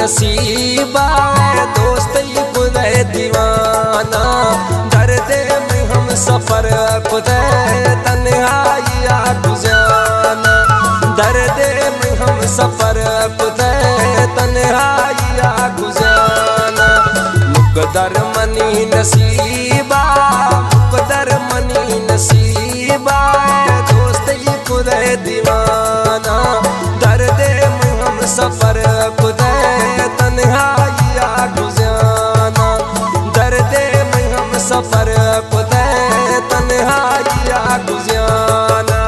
नसीबा दोस्त खुदे दीवाना दर्द में हम सफर खुदे तन्हाइया गुजाना दर्द में हम सफर खुदे तन्हाइया गुजाना मुकदर मनी नसीबा मुकदर मनी नसीबा दोस्त खुदे दीवाना दर्द में हम सफर खुदे तन्हाइया गुजाना दर्द में हम सफर खुदे तन्हाइया गुजाना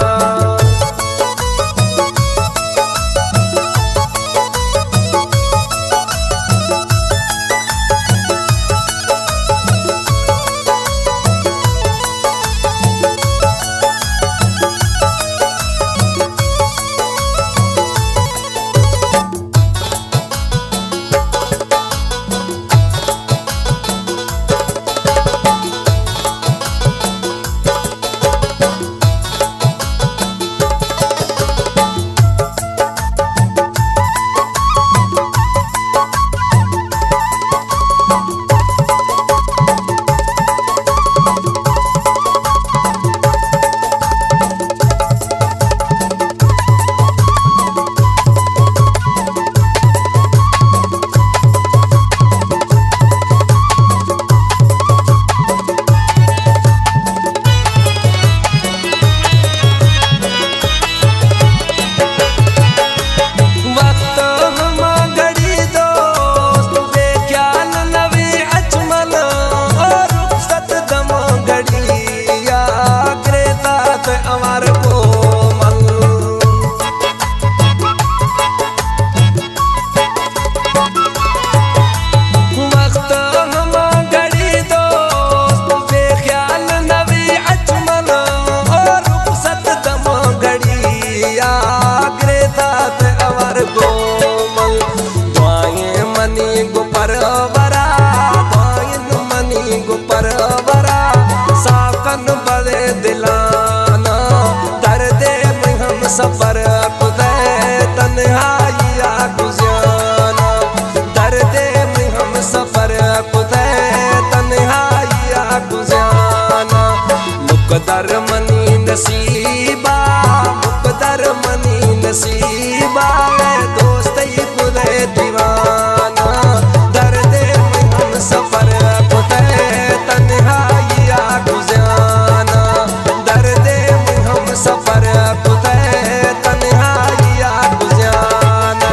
सफर खुदे तन्हाइया गुजाना दर्द में हम सफर खुदे तन्हाइया गुजाना मुकदर मनी नसीबा मुकदर मनी नसीबा दोस्त खुदे दीवाना दर्द में हम सफर खुदे तन्हाइया गुजाना दर्द में हम सफर खुदे तन्हाइया गुजाना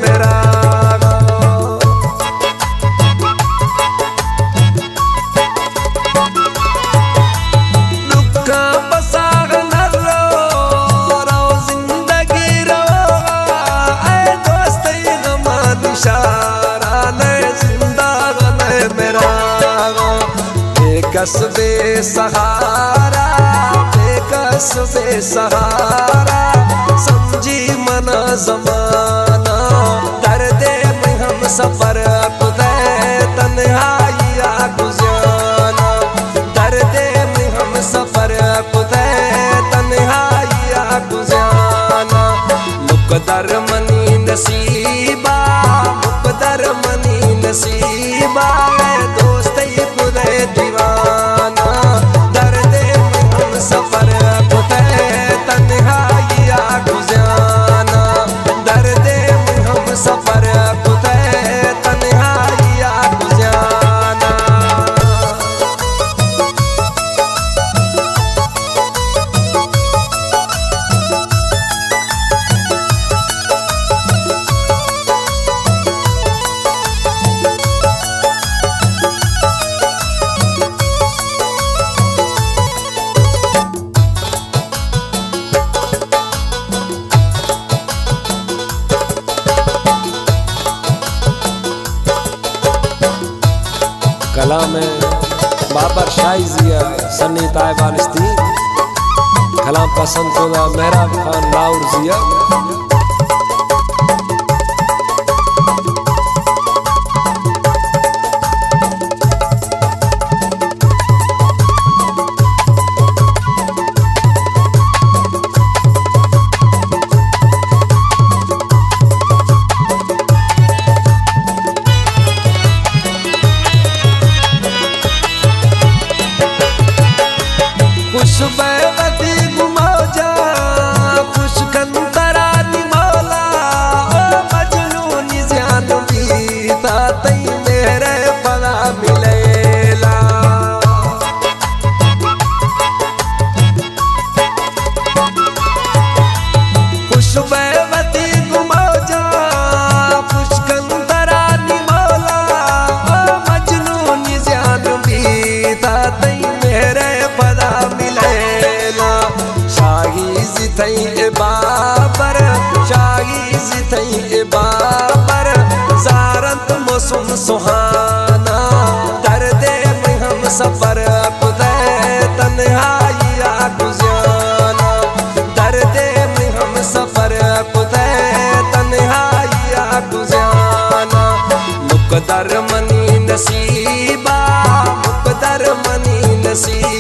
मेरा लुका बसाग न रो जिंदगी रो ऐ दोस्त गमान इशारा ने जिंदागन मेरा बेकस बेसहारा बेकस बेसहारा समझी मना जमाना दर्दे में हम सफर खुदे तन्हाइया गुजाना दर्दे में हम सफर खुदे तन्हाइया गुजाना मुकदर मनी नसीबा मुकदर मनी नसीबा दोस्त खुदे दीवाना दर्दे में हम सफर खुदे तन्हाइया गुजाना दर्दे में हम सफर खुदे तन्हाइया गुजाना कलाम बाबर शाही जिया सन्नी ताइबानिस्ती कलाम पसंद खुदा मेहराब खान लाउर जिया खुशबती गुमौजा खुश कंतरा निमौला ओ मजनूनी जान बीता तई मेरे पला मिलेला खुशबती गुमौजा खुश कंतरा निमौला ओ मजनूनी जान बीता तई मेरे पला थई बाबर शाही थई बाबर ज़ारत मौसम सुहाना दर्दे में हम सफर खुदे तन्हाइया गुजाना दर्दे में हम सफर खुदे तन्हाइया गुजाना मुकदर मनी नसीबा मुकदर मनी नसीबा